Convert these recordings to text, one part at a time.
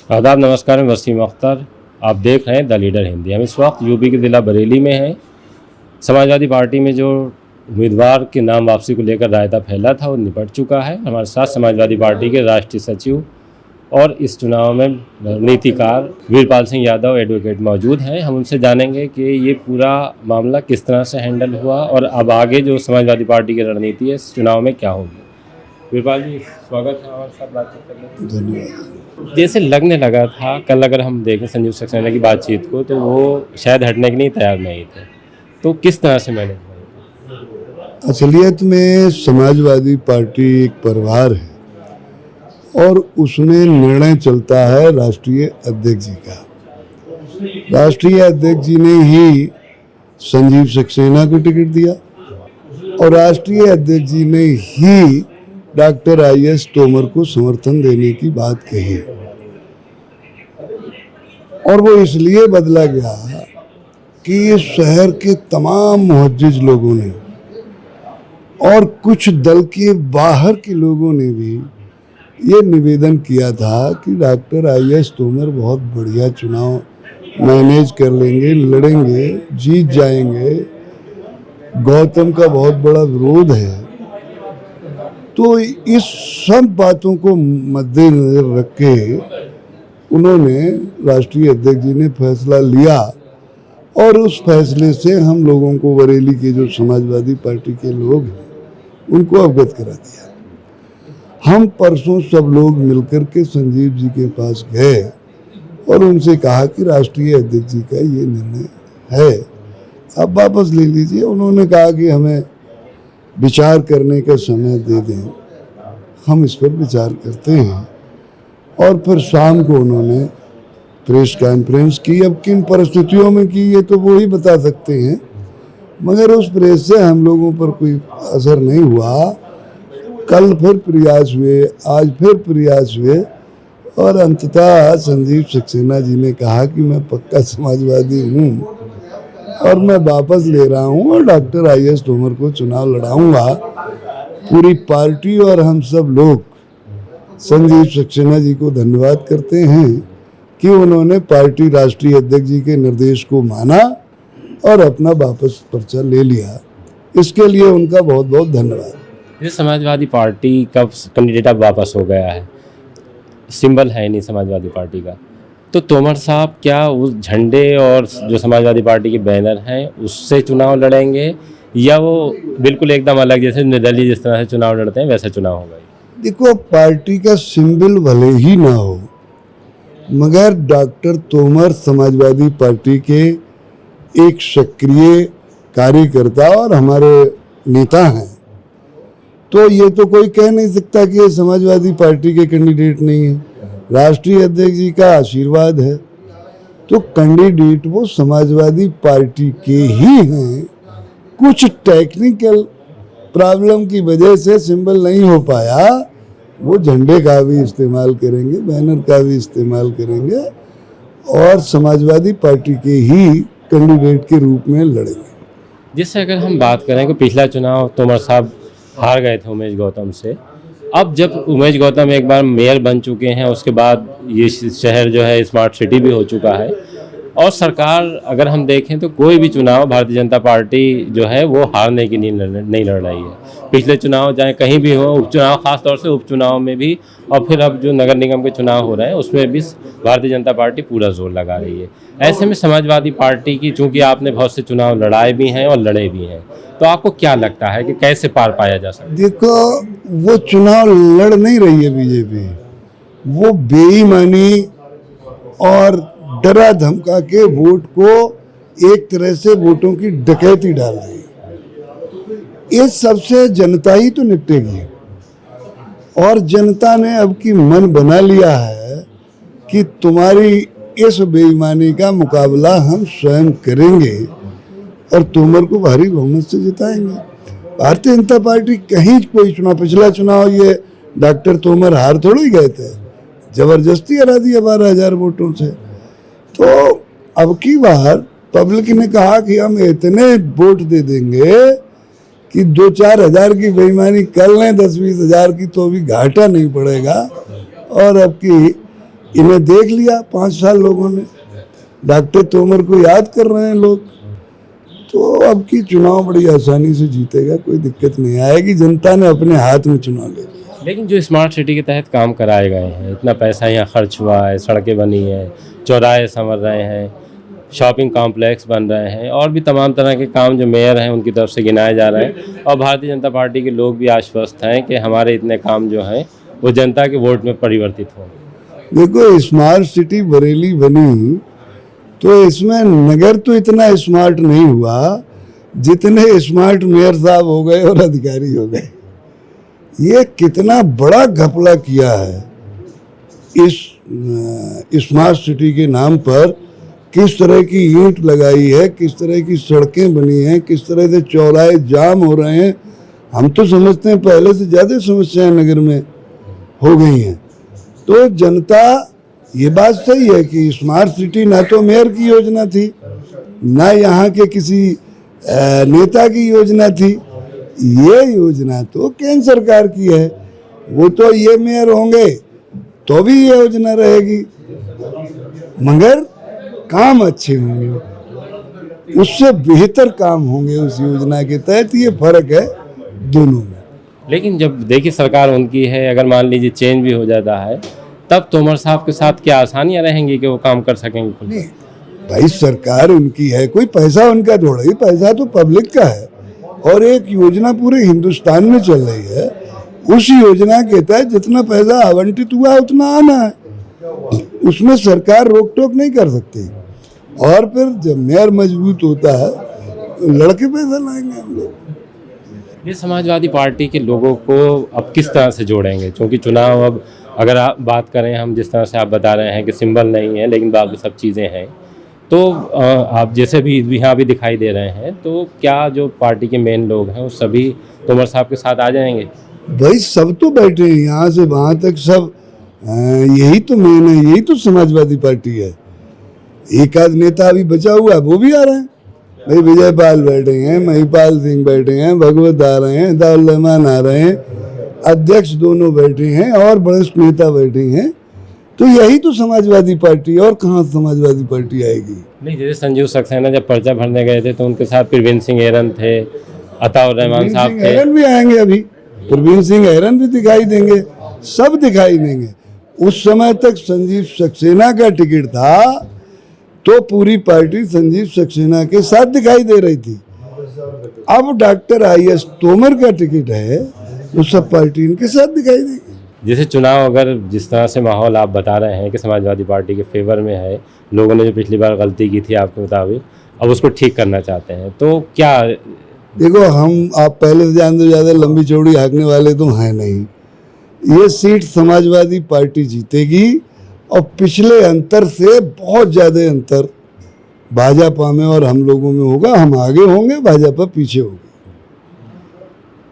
आदाब, नमस्कार। मैं वसीम अख्तर। आप देख रहे हैं द लीडर हिंदी। हम इस वक्त यूपी के ज़िला बरेली में हैं। समाजवादी पार्टी में जो उम्मीदवार के नाम वापसी को लेकर रायता फैला था वो निपट चुका है। हमारे साथ समाजवादी पार्टी के राष्ट्रीय सचिव और इस चुनाव में रणनीतिकार वीरपाल सिंह यादव एडवोकेट मौजूद हैं। हम उनसे जानेंगे कि ये पूरा मामला किस तरह से हैंडल हुआ और अब आगे जो समाजवादी पार्टी की रणनीति है इस चुनाव में क्या होगी। वीरपाल जी, स्वागत है हमारे साथ बातचीत करने में। धन्यवाद। जैसे लगने लगा था कल, अगर हम देखें संजीव सक्सेना की बातचीत को, तो वो शायद हटने के लिए तैयार नहीं थे, तो किस तरह से मैनेज हुआ? असलियत में समाजवादी पार्टी एक परिवार है और उसमें निर्णय चलता है राष्ट्रीय अध्यक्ष जी का। राष्ट्रीय अध्यक्ष जी ने ही संजीव सक्सेना को टिकट दिया और राष्ट्रीय अध्यक्ष जी ने ही डॉक्टर IAS तोमर को समर्थन देने की बात कही और वो इसलिए बदला गया कि ये शहर के तमाम मुहज्जिज लोगों ने और कुछ दल के बाहर के लोगों ने भी ये निवेदन किया था कि डॉक्टर IAS तोमर बहुत बढ़िया चुनाव मैनेज कर लेंगे, लड़ेंगे, जीत जाएंगे। गौतम का बहुत बड़ा विरोध है। तो इस सब बातों को मद्देनजर रख के उन्होंने राष्ट्रीय अध्यक्ष जी ने फैसला लिया और उस फैसले से हम लोगों को, बरेली के जो समाजवादी पार्टी के लोग हैं, उनको अवगत करा दिया। हम परसों सब लोग मिलकर के संजीव जी के पास गए और उनसे कहा कि राष्ट्रीय अध्यक्ष जी का ये निर्णय है, आप वापस ले लीजिए। उन्होंने कहा कि हमें विचार करने का समय दे दें, हम इस पर विचार करते हैं। और फिर शाम को उन्होंने प्रेस कॉन्फ्रेंस की। अब किन परिस्थितियों में की ये तो वो ही बता सकते हैं, मगर उस प्रेस से हम लोगों पर कोई असर नहीं हुआ। कल फिर प्रयास हुए, आज फिर प्रयास हुए और अंततः संजीव सक्सेना जी ने कहा कि मैं पक्का समाजवादी हूँ और मैं वापस ले रहा हूँ और डॉक्टर IAS तोमर को चुनाव लड़ाऊंगा। पूरी पार्टी और हम सब लोग संजीव सक्सेना जी को धन्यवाद करते हैं कि उन्होंने पार्टी राष्ट्रीय अध्यक्ष जी के निर्देश को माना और अपना वापस पर्चा ले लिया। इसके लिए उनका बहुत बहुत धन्यवाद। ये समाजवादी पार्टी का कैंडिडेट अब वापस हो गया है, सिंबल है नहीं समाजवादी पार्टी का, तो तोमर साहब क्या उस झंडे और जो समाजवादी पार्टी के बैनर हैं उससे चुनाव लड़ेंगे या वो बिल्कुल एकदम अलग, जैसे निर्दलीय जिस तरह से चुनाव लड़ते हैं वैसा चुनाव होगा? देखो, पार्टी का सिंबल भले ही ना हो, मगर डॉक्टर तोमर समाजवादी पार्टी के एक सक्रिय कार्यकर्ता और हमारे नेता हैं, तो ये तो कोई कह नहीं सकता कि ये समाजवादी पार्टी के कैंडिडेट नहीं है। राष्ट्रीय अध्यक्ष जी का आशीर्वाद है, तो कैंडिडेट वो समाजवादी पार्टी के ही हैं। कुछ टेक्निकल प्रॉब्लम की वजह से सिंबल नहीं हो पाया, वो झंडे का भी इस्तेमाल करेंगे, बैनर का भी इस्तेमाल करेंगे और समाजवादी पार्टी के ही कैंडिडेट के रूप में लड़ेंगे। जिससे अगर हम बात करें कि पिछला चुनाव तोमर साहब हार गए थे उमेश गौतम से, अब जब उमेश गौतम एक बार मेयर बन चुके हैं, उसके बाद ये शहर जो है स्मार्ट सिटी भी हो चुका है और सरकार, अगर हम देखें तो कोई भी चुनाव भारतीय जनता पार्टी जो है वो हारने की नहीं लड़ रही है। पिछले चुनाव चाहे कहीं भी हो, उपचुनाव, खासतौर से उपचुनाव में भी, और फिर अब जो नगर निगम के चुनाव हो रहे हैं उसमें भी भारतीय जनता पार्टी पूरा जोर लगा रही है। ऐसे में समाजवादी पार्टी की, चूँकि आपने बहुत से चुनाव लड़ाए भी हैं और लड़े भी हैं, तो आपको क्या लगता है कि कैसे पार पाया जा सकता है? देखो, वो चुनाव लड़ नहीं रही है बीजेपी, वो बेईमानी और डरा धमका के वोट को एक तरह से वोटों की डकैती डाल रही है। इस सबसे जनता ही तो निपटेगी और जनता ने अब की मन बना लिया है कि तुम्हारी इस बेईमानी का मुकाबला हम स्वयं करेंगे और तोमर को भारी बहुमत से जिताएंगे। भारतीय जनता पार्टी कहीं कोई चुनाव, पिछला चुनाव ये डॉक्टर तोमर हार थोड़ी गए थे, जबरदस्ती हरा दिया 12,000 वोटों से। तो अब की बार पब्लिक ने कहा कि हम इतने वोट दे देंगे कि 2-4 हज़ार की बेईमानी कर लें, 10-20 हज़ार की, तो भी घाटा नहीं पड़ेगा और अब की इन्हें देख लिया 5 साल लोगों ने, डॉक्टर तोमर को याद कर रहे हैं लोग, तो अब की चुनाव बड़ी आसानी से जीतेगा, कोई दिक्कत नहीं आएगी। जनता ने अपने हाथ में चुनाव ले लिया। लेकिन जो स्मार्ट सिटी के तहत काम कराए गए हैं, इतना पैसा यहाँ खर्च हुआ है, सड़कें बनी हैं, चौराहे संवर रहे हैं, शॉपिंग कॉम्प्लेक्स बन रहे हैं और भी तमाम तरह के काम जो मेयर हैं उनकी तरफ से गिनाए जा रहे हैं, और भारतीय जनता पार्टी के लोग भी आश्वस्त हैं कि हमारे इतने काम जो हैं वो जनता के वोट में परिवर्तित होंगे। देखो, स्मार्ट सिटी बरेली बनी तो इसमें नगर तो इतना स्मार्ट नहीं हुआ जितने स्मार्ट मेयर साहब हो गए और अधिकारी हो गए। ये कितना बड़ा घपला किया है इस स्मार्ट सिटी के नाम पर, किस तरह की ईंट लगाई है, किस तरह की सड़कें बनी हैं, किस तरह से चौराहे जाम हो रहे हैं। हम तो समझते हैं पहले से ज़्यादा समस्याएं नगर में हो गई हैं। तो जनता, ये बात सही है कि स्मार्ट सिटी ना तो मेयर की योजना थी, ना यहाँ के किसी नेता की योजना थी, ये योजना तो केंद्र सरकार की है। वो तो ये मेयर होंगे तो भी ये योजना रहेगी, मगर काम अच्छे होंगे, उससे बेहतर काम होंगे उस योजना के तहत। ये फर्क है दोनों में। लेकिन जब देखिए सरकार उनकी है, अगर मान लीजिए चेंज भी हो जाता है, तब तोमर साहब के साथ क्या आसानियां रहेंगी कि वो काम कर सकेंगे खुद? नहीं भाई, सरकार उनकी है, कोई पैसा उनका थोड़ा ही, पैसा तो पब्लिक का है। और एक योजना पूरे हिंदुस्तान में चल रही है, उस योजना के तहत जितना पैसा आवंटित हुआ उतना आना है, उसमें सरकार रोक टोक नहीं कर सकती। और फिर जब मेयर मजबूत होता है लड़के पैसा लाएंगे हम लोग। ये समाजवादी पार्टी के लोगों को अब किस तरह से जोड़ेंगे? क्योंकि चुनाव अब अगर आप बात करें, हम जिस तरह से आप बता रहे हैं कि सिंबल नहीं है लेकिन बाकी सब चीज़ें हैं, तो आप जैसे भी यहाँ भी दिखाई दे रहे हैं, तो क्या जो पार्टी के मेन लोग हैं वो सभी तोमर साहब के साथ आ जाएंगे? भाई सब तो बैठे हैं, यहाँ से वहाँ तक सब, यही तो मेन है, यही तो समाजवादी पार्टी है। एक आध नेता अभी बचा हुआ है, वो भी आ रहे हैं। भाई विजय पाल बैठे हैं, महिपाल सिंह बैठे हैं, भगवत आ रहे हैं, दाऊद रहमान आ रहे हैं, अध्यक्ष दोनों बैठे हैं और वरिष्ठ नेता बैठे हैं। तो यही तो समाजवादी पार्टी है, और कहाँ समाजवादी पार्टी आएगी? नहीं, जैसे संजीव सक्सेना जब पर्चा भरने गए थे तो उनके साथ प्रवीण सिंह ऐरन थे, अताउर रहमान साहब थे। ऐरन भी आएंगे, अभी प्रवीण सिंह ऐरन भी दिखाई देंगे, सब दिखाई देंगे। उस समय तक संजीव सक्सेना का टिकट था तो पूरी पार्टी संजीव सक्सेना के साथ दिखाई दे रही थी। अब डॉक्टर IS तोमर का टिकट है तो सब पार्टी इनके साथ दिखाई देगी। जैसे चुनाव अगर जिस तरह से माहौल आप बता रहे हैं कि समाजवादी पार्टी के फेवर में है, लोगों ने जो पिछली बार गलती की थी आपके मुताबिक अब उसको ठीक करना चाहते हैं, तो क्या? देखो, हम आप पहले से जानते हो ज़्यादा लंबी चौड़ी हाँकने वाले तो हैं नहीं। ये सीट समाजवादी पार्टी जीतेगी, और पिछले अंतर से बहुत ज़्यादा अंतर भाजपा में और हम लोगों में होगा। हम आगे होंगे, भाजपा पीछे होगी।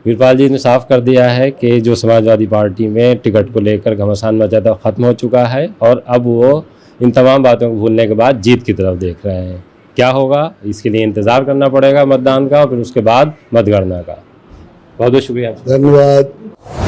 वीरपाल जी ने साफ कर दिया है कि जो समाजवादी पार्टी में टिकट को लेकर घमासान मचा था खत्म हो चुका है, और अब वो इन तमाम बातों को भूलने के बाद जीत की तरफ देख रहे हैं। क्या होगा इसके लिए इंतज़ार करना पड़ेगा मतदान का, और फिर उसके बाद मतगणना का। बहुत बहुत शुक्रिया। धन्यवाद।